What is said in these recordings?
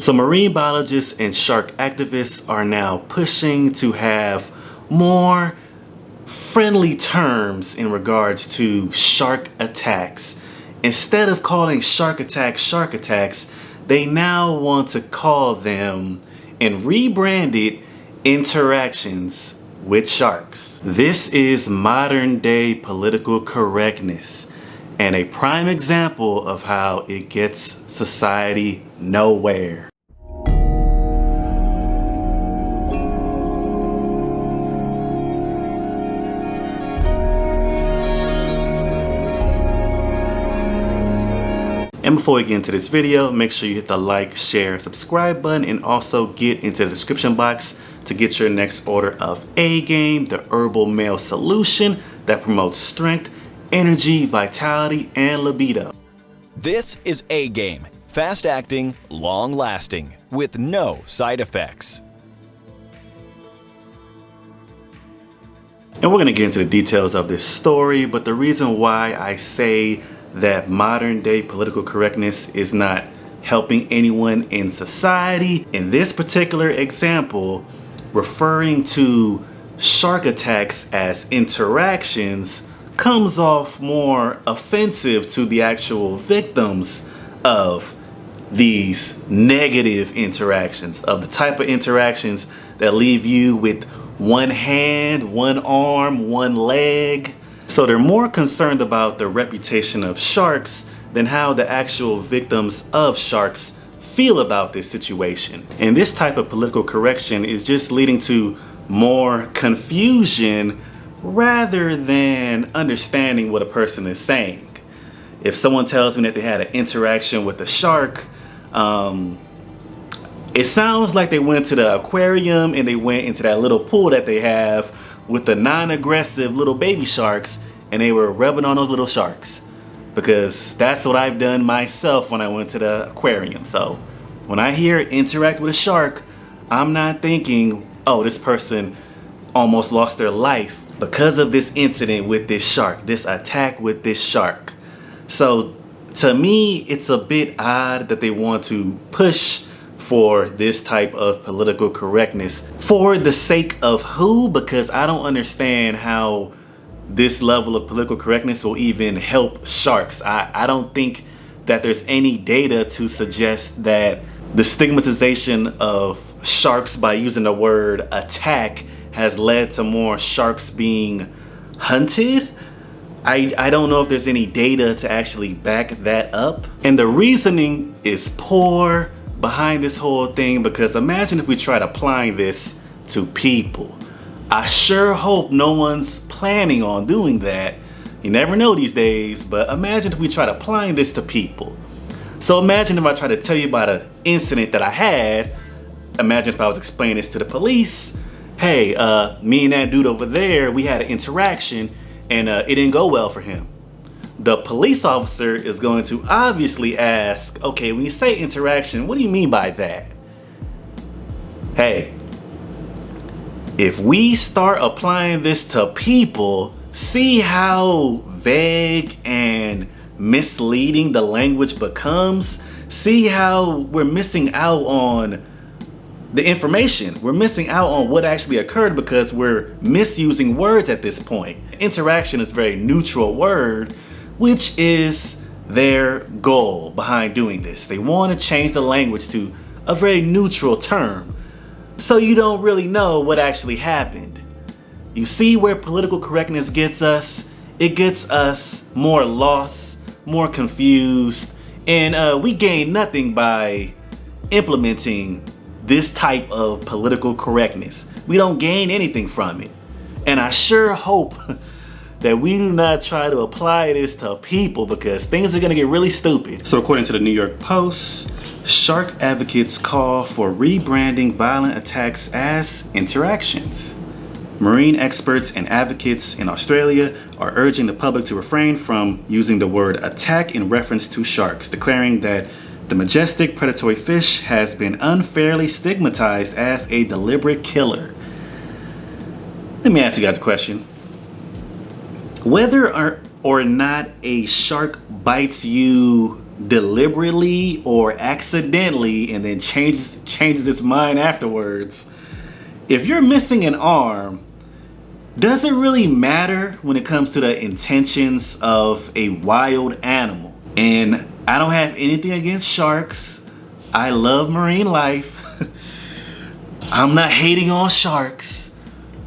So marine biologists and shark activists are now pushing to have more friendly terms in regards to shark attacks. Instead of calling shark attacks, they now want to call them and rebrand it interactions with sharks. This is modern day political correctness and a prime example of how it gets society nowhere. And before we get into this video, make sure you hit the like, share, subscribe button, and also get into the description box to get your next order of A-Game, the herbal male solution that promotes strength, energy, vitality, and libido. This is A-Game, fast acting, long lasting, with no side effects. And we're gonna get into the details of this story, but the reason why I say that modern day political correctness is not helping anyone in society, in this particular example, referring to shark attacks as interactions comes off more offensive to the actual victims of these negative interactions, of the type of interactions that leave you with one hand, one arm, one leg. So they're more concerned about the reputation of sharks than how the actual victims of sharks feel about this situation. And this type of political correction is just leading to more confusion rather than understanding what a person is saying. If someone tells me that they had an interaction with a shark, it sounds like they went to the aquarium and they went into that little pool that they have with the non-aggressive little baby sharks, and they were rubbing on those little sharks, because that's what I've done myself when I went to the aquarium. So when I hear interact with a shark, I'm not thinking, oh, this person almost lost their life because of this incident with this shark, this attack with this shark. So to me, it's a bit odd that they want to push for this type of political correctness. For the sake of who? Because I don't understand how this level of political correctness will even help sharks. I don't think that there's any data to suggest that the stigmatization of sharks by using the word attack has led to more sharks being hunted. I don't know if there's any data to actually back that up. And the reasoning is poor behind this whole thing, because imagine if we tried applying this to people. I sure hope no one's planning on doing that. You never know these days, but imagine if we tried applying this to people. So imagine if I tried to tell you about an incident that I had. Imagine if I was explaining this to the police. Hey, me and that dude over there, we had an interaction and it didn't go well for him. The police officer is going to obviously ask, okay, when you say interaction, what do you mean by that? Hey, if we start applying this to people, see how vague and misleading the language becomes? See how we're missing out on the information. We're missing out on what actually occurred because we're misusing words at this point. Interaction is a very neutral word, which is their goal behind doing this. They want to change the language to a very neutral term, so you don't really know what actually happened. You see where political correctness gets us? It gets us more lost, more confused, and we gain nothing by implementing this type of political correctness. We don't gain anything from it. And I sure hope that we do not try to apply this to people, because things are gonna get really stupid. So according to the New York Post, shark advocates call for rebranding violent attacks as interactions. Marine experts and advocates in Australia are urging the public to refrain from using the word attack in reference to sharks, declaring that the majestic predatory fish has been unfairly stigmatized as a deliberate killer. Let me ask you guys a question. Whether or not a shark bites you deliberately or accidentally and then changes its mind afterwards, if you're missing an arm, does it really matter when it comes to the intentions of a wild animal? And I don't have anything against sharks. I love marine life. I'm not hating on sharks.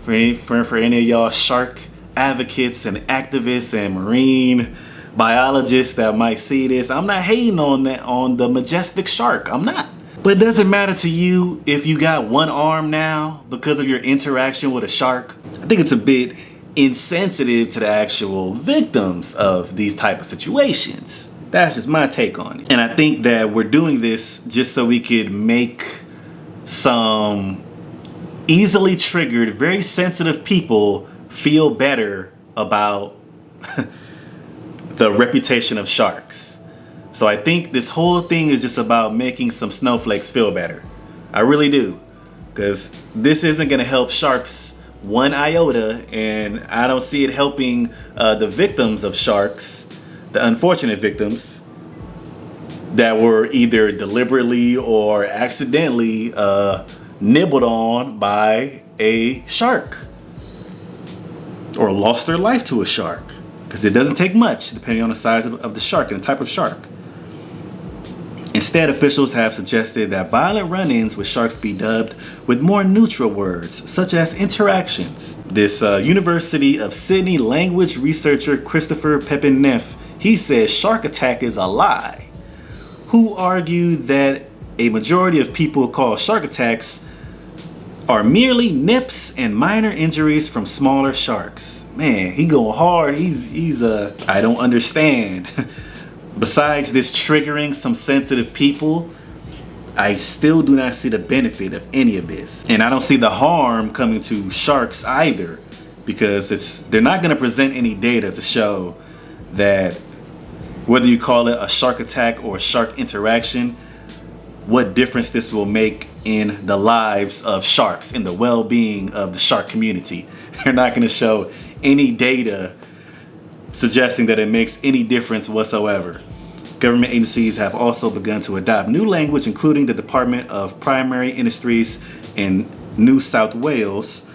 For any of y'all shark advocates and activists and marine biologists that might see this, I'm not hating on the majestic shark. I'm not. But does it matter to you if you got one arm now because of your interaction with a shark? I think it's a bit insensitive to the actual victims of these type of situations. That's just my take on it. And I think that we're doing this just so we could make some easily triggered, very sensitive people feel better about the reputation of sharks. So I think this whole thing is just about making some snowflakes feel better. I really do. Because this isn't going to help sharks one iota, and I don't see it helping the victims of sharks, the unfortunate victims that were either deliberately or accidentally nibbled on by a shark or lost their life to a shark. Because it doesn't take much depending on the size of the shark and the type of shark. Instead, officials have suggested that violent run-ins with sharks be dubbed with more neutral words, such as interactions. This University of Sydney language researcher Christopher Pepin-Neff, he says shark attack is a lie, who argued that a majority of people call shark attacks are merely nips and minor injuries from smaller sharks. Man, he going hard. He's I don't understand. Besides this triggering some sensitive people, I still do not see the benefit of any of this. And I don't see the harm coming to sharks either, because they're not going to present any data to show that whether you call it a shark attack or a shark interaction, what difference this will make in the lives of sharks, in the well-being of the shark community. They're not going to show any data suggesting that it makes any difference whatsoever. Government agencies have also begun to adopt new language, including the Department of Primary Industries in New South Wales,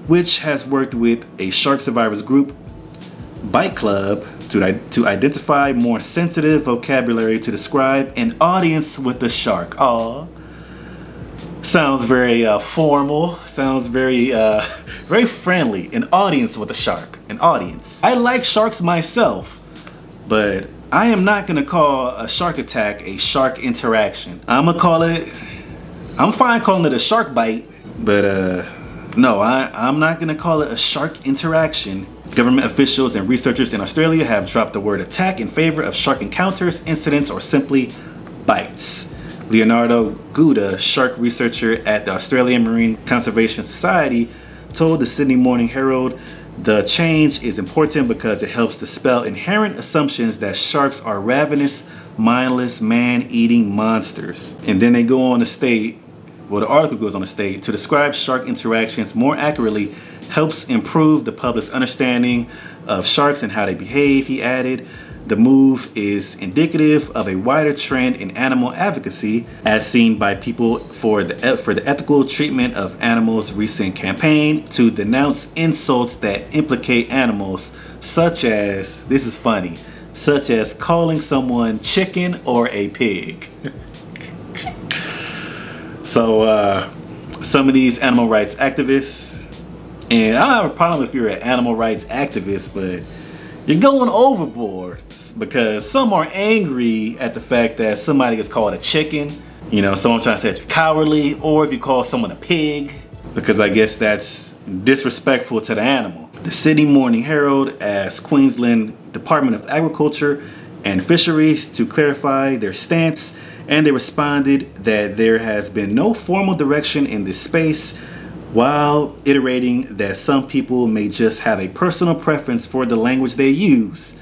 which has worked with a shark survivors group, Bite Club, to identify more sensitive vocabulary to describe an audience with the shark. Aww. Sounds very formal. Sounds very very friendly. An audience with a shark. An audience. I like sharks myself, but I am not gonna call a shark attack a shark interaction. I'm fine calling it a shark bite, but no, I'm not gonna call it a shark interaction. Government officials and researchers in Australia have dropped the word attack in favor of shark encounters, incidents, or simply bites. Leonardo Gouda, shark researcher at the Australian Marine Conservation Society, told the Sydney Morning Herald, "The change is important because it helps dispel inherent assumptions that sharks are ravenous, mindless, man-eating monsters." And then they go on to state, well, the article goes on to state, to describe shark interactions more accurately helps improve the public's understanding of sharks and how they behave. He added, "The move is indicative of a wider trend in animal advocacy, as seen by people for the ethical treatment of animals' recent campaign to denounce insults that implicate animals, such as," this is funny, "such as calling someone chicken or a pig." So some of these animal rights activists, and I don't have a problem if you're an animal rights activist, but you're going overboard, because some are angry at the fact that somebody gets called a chicken. You know, someone trying to say that you're cowardly, or if you call someone a pig, because I guess that's disrespectful to the animal. The Sydney Morning Herald asked Queensland Department of Agriculture and Fisheries to clarify their stance, and they responded that there has been no formal direction in this space, while iterating that some people may just have a personal preference for the language they use.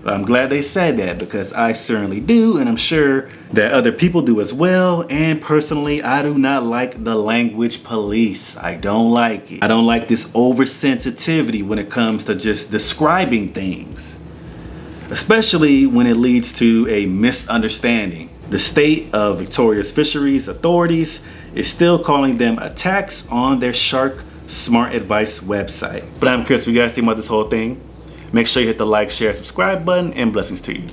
I'm glad they said that, because I certainly do, and I'm sure that other people do as well. And personally, I do not like the language police. I don't like it. I don't like this oversensitivity when it comes to just describing things. especially when it leads to a misunderstanding. The state of Victoria's fisheries authorities is still calling them attacks on their shark smart advice website. But I'm curious what you guys think about this whole thing. Make sure you hit the like, share, subscribe button, and blessings to you.